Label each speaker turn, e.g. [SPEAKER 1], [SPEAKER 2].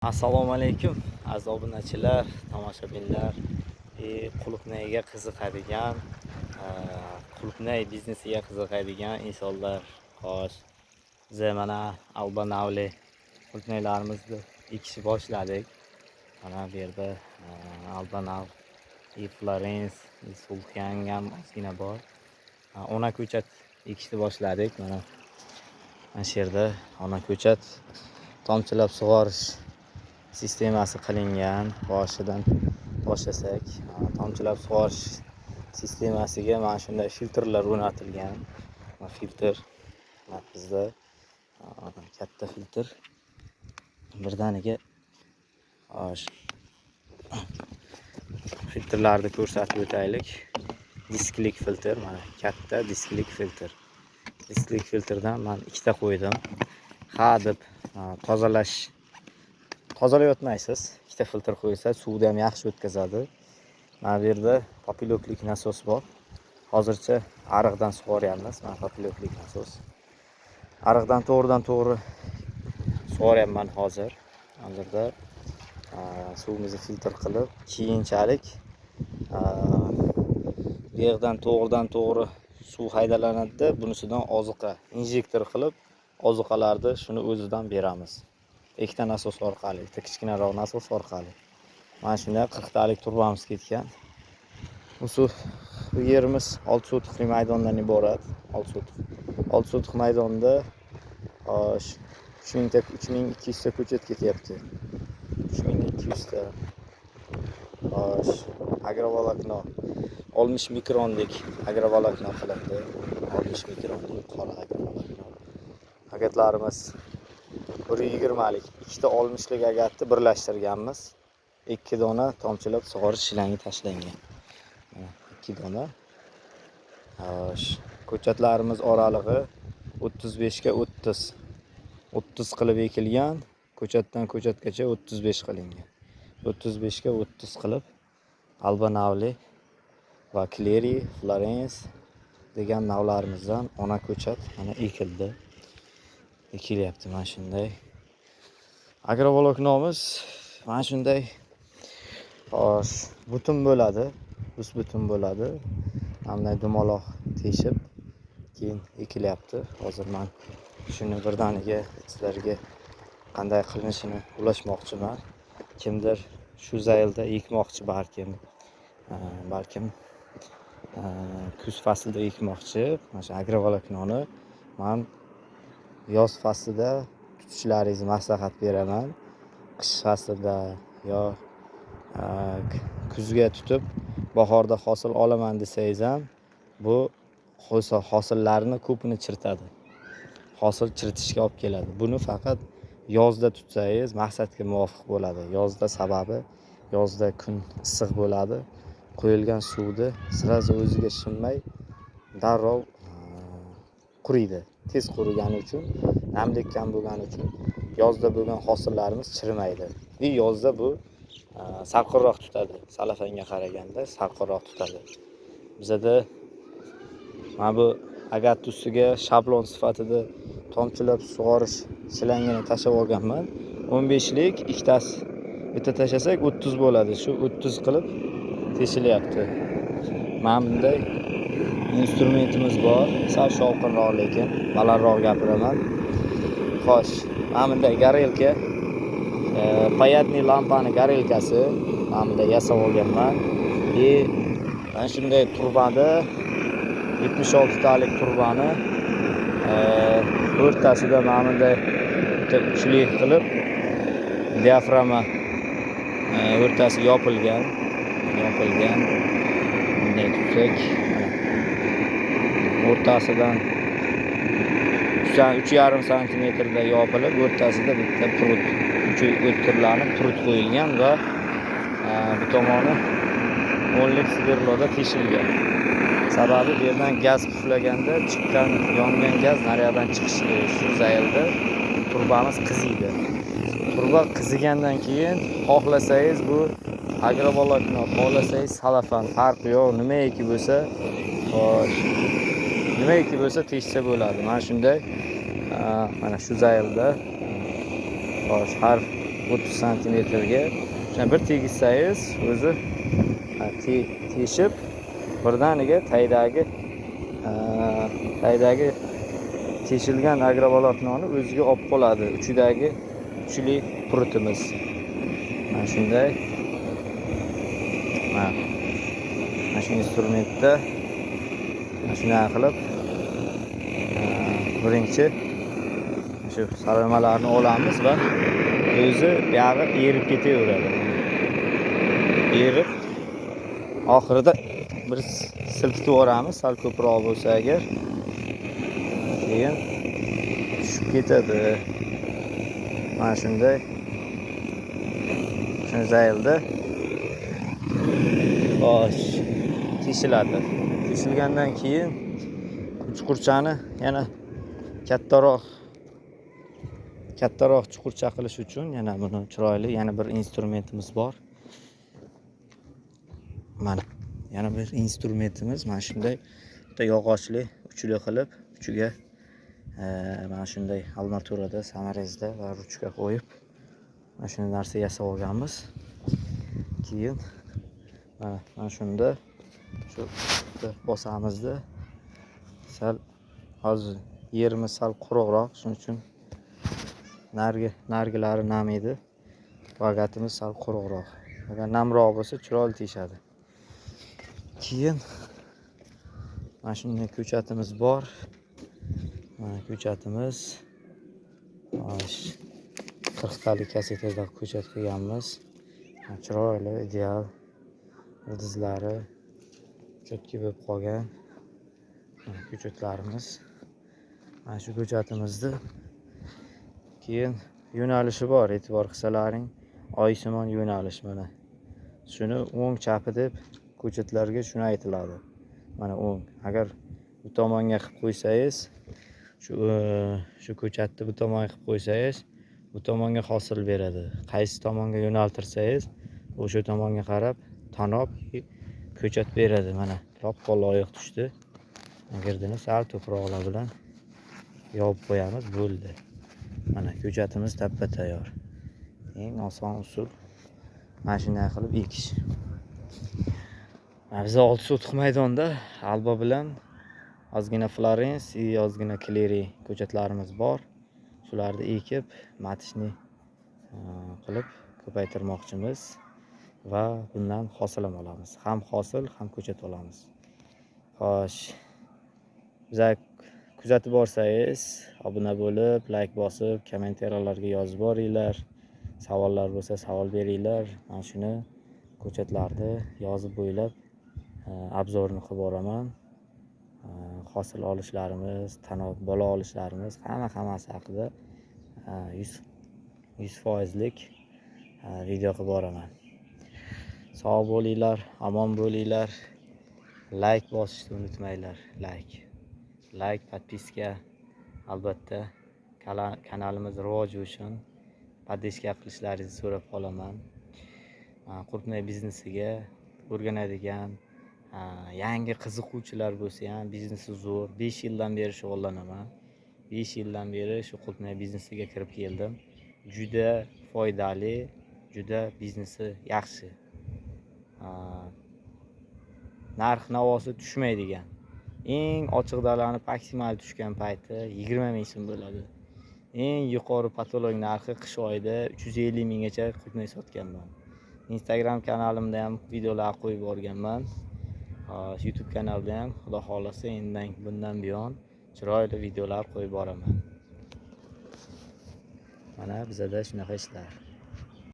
[SPEAKER 1] Assalomu alaykum aziz obunachilar, tomoshabinlar, qulupnayga qiziqadigan, qulupnay biznesiga qiziqadigan insonlar. Xo'sh, biz mana albanavli qulupnaylarimizni ekishni boshladik. Mana bu yerda albanav, Florens, Sulxyang ham ozgina bor. Ona ko'chat ekishni boshladik. Mana shu yerda ona ko'chat tomchilab sug'orish sistemasi qilingan. Boshidan boshlasak, tomchilab sug'orish sistemasiga mana shunday filtrlar o'rnatilgan. Filtr bizda katta filtr birdaniga. Filtrlarni ko'rsatib o'taylik. Disklik filtr, mana katta disklik filtr. Disklik filtrdan men ikkita qo'ydim. Ha deb tozalayotmaysiz. Ikkita filtr qo'ysa, suvni ham yaxshi o'tkazadi. Mana bu yerda papiloklik nasos bor. Hozircha ariqdan sug'oryapmiz. Mana papiloklik nasos. Ariqdan to'g'ridan-to'g'ri sug'oryapman hozir. Hozirda suvimizni filtr qilib, keyinchalik bu yerdan to'g'ridan-to'g'ri suv haydalanadi. Bunisidan oziqa injektor qilib, oziqalarni shuni o'zidan beramiz. Ikkita nasos orqali, ikkita kichkinaroq nasos orqali. Mana shunday 40 talik turbamiz ketgan. Bu yerimiz 6 sotixli maydondan iborat. 6 sotik maydonda 3200 ta ko'chat ketyapti. 3200 ta. Agrovolokno 60 mikronlik agrovolokno qilindi. 60 mikronlik qora agrovolokno. Paketlarimiz 120lik, ikkita 60lik agatni birlashtirganmiz. 2 dona tomchilab sug'orish shilangi tashlangan. 2 dona. Ko'chatlarimiz oralig'i 35 ga 30. 30 qilib ekilgan. Ko'chatdan ko'chatgacha 35 qilingan. 35 ga 30 qilib albanavli va Clery, Florens degan navlarimizdan ona ko'chat mana ekildi. Ekilyapti mana shunday. Agrovoloknomiz mana shunday butun bo'ladi. Butun bo'ladi. Hamda dumaloq teshib keyin ekilyapti. Hozir men shuni birdaniga sizlarga qanday qilinishini ulashmoqchiman. Kimdir shu zaylda ekmoqchi, balkim kuz faslida ekmoqchi. Mana shu agrovoloknoni men yoz faslida tutishlaringizni maslahat beraman. Qish faslida yo kuzga tutib bahorda hosil olaman desangiz ham bu hosillarni ko'pini chiritadi. Hosil chiritishga olib keladi. Buni faqat yozda tutsangiz maqsadga muvofiq bo'ladi. Yozda sababi yozda kun issiq bo'ladi. Qo'yilgan suvni sirazi o'ziga shinmay darrov quriydi. Tez qurigani uchun, namlik kam bo'lgani uchun yozda bo'lgan hosillarimiz chirimaydi. Yozda bu salqinroq tutadi. Salafanga qaraganda salqinroq tutadi. Bizda mana bu agat ustiga shablon sifatida tomchilab sug'orish shilangini tashlab olganman. 15lik ikkitasi bitta tashlasak 30 bo'ladi. Shu 30 qilib teshilyapti. Mana bunday instrumentimiz bor. Sal shovqinroq, lekin balandroq gapiraman. Xo'sh, mana bunday garelka, payatni lampani garelkasi mana bunday yasab olganman. Mana shunday turbani 76 talik turbani o'rtasida mana bunday uchli qilib diafragma o'rtasi yopilgan. Bunday tutsak, o'rtasidan 3,5 santimetrda yopilib, o'rtasida bitta prut, uchi o'tkirlanib prut qo'yilgan va bu tomoni 10lik sverloda teshilgan. Sababi bu yerdan gaz puflaganda chiqqan yongan gaz naryoqdan chiqishi, shu zaylda turbamiz qiziydi. Turba qizigandan keyin xohlasangiz bu agrovolokno, xohlasangiz salafan, farqi yo'q. Nimaiki bo'lsa teshsa bo'ladi. Mana shunday mana shu zaylda har 30 santimetrga shuna bir tegizsangiz o'zi teshib birdaniga taydagi teshilgan agrovoloknoni o'ziga olib qoladi. Uchidagi kuchli purutimiz. Mana shunday. Mana shu instrumentda shunday qilib birinchi shu saramalarni olamiz va o'zi buyog'i erib ketaveradi. Erib oxirida bir silkitib yuboramiz, sal ko'proq bo'lsa agar. Keyin tushib ketadi. Mana shunday. Shuni zaylda xo'sh, teshiladi. Teshilgandan keyin chuqurchani yana kattaroq chuqurcha qilish uchun yana buni chiroyli yana bir instrumentimiz bor. Mana yana bir instrumentimiz mana shunday bitta yog'ochli uchli qilib uchiga mana shunday armaturada samarezda va ruchka qo'yib mana shunday narsa yasab olganmiz. Keyin mana shunda shu bosamizda sal hozir yerimiz sal quruqroq, shuning uchun nargilari nam edi. Vagatimiz sal quruqroq. Agar namroq bo'lsa chiroyli teshadi. Keyin mana shunday ko'chatimiz bor. Mana ko'chatimiz 40 talik kasetada ko'chat qilganmiz. Chiroyli, ideal. Ildizlari cho'tki bo'lib qolgan ko'chatlarimiz. Mana shu ko'chatimizni keyin yo'nalishi bor, e'tibor qilsalaring, oysimon yo'nalish mana. Shuni o'ng chapi deb ko'chatlarga shuni aytiladi. Mana o'ng. Agar bu tomonga qilib qo'ysangiz, shu ko'chatni bu tomonga qilib qo'ysangiz, bu tomonga hosil beradi. Qaysi tomonga yo'naltirsangiz, o'sha tomonga qarab tanob ko'chat beradi. Mana lop-qol loyiq tushdi. Girdini sal to'proqlar bilan yopib qo'yamiz, bo'ldi. Mana ko'chatimiz tappa tayyor. Eng oson usul mana shunday qilib ekish. Bizda 6 sotix maydonda Alba bilan ozgina Florens, ozgina Kleri ko'chatlarimiz bor. Shularni ekib, matishni qilib ko'paytirmoqchimiz va bundan hosil ham olamiz. Ham hosil, ham ko'chat olamiz. Xo'sh. Biza kuzatib borsangiz, obuna bo'lib, like bosib, kommentariyalarga yozib boringlar. Savollar bo'lsa savol beringlar. Mana shuni ko'chatlarni yozib bo'ylab obzorni qilib boraman. Hosil olishlarimiz, tanob bola olishlarimiz hammasi haqida 100%lik video qilib boraman. Sog' bo'linglar, omon bo'linglar. Like bosishni unutmanglar. Like, podpiska, albatta kanalimiz rivoji uchun podpiska qilishlaringizni so'rab qolaman. Qurtnay biznesiga o'rganadigan yangi qiziquvchilar bo'lsa ham, biznesi zo'r. 5 yildan beri shug'ullanaman. 5 yildan beri shu Qurtnay biznesiga kirib keldim. Juda foydali, juda biznesi yaxshi. Narx-navosi tushmaydigan. Eng ochiq dalani maksimal tushgan payti 20 ming so'm bo'ladi. Eng yuqori patolog narxi qish oyida 350 minggacha Qurtnay sotganman. Instagram kanalimda ham videolar qo'yib borganman. YouTube kanalda ham xudo xolasa bundan buyon chiroyli videolar qo'yib boraman. Mana bizada shunaqa ishlar.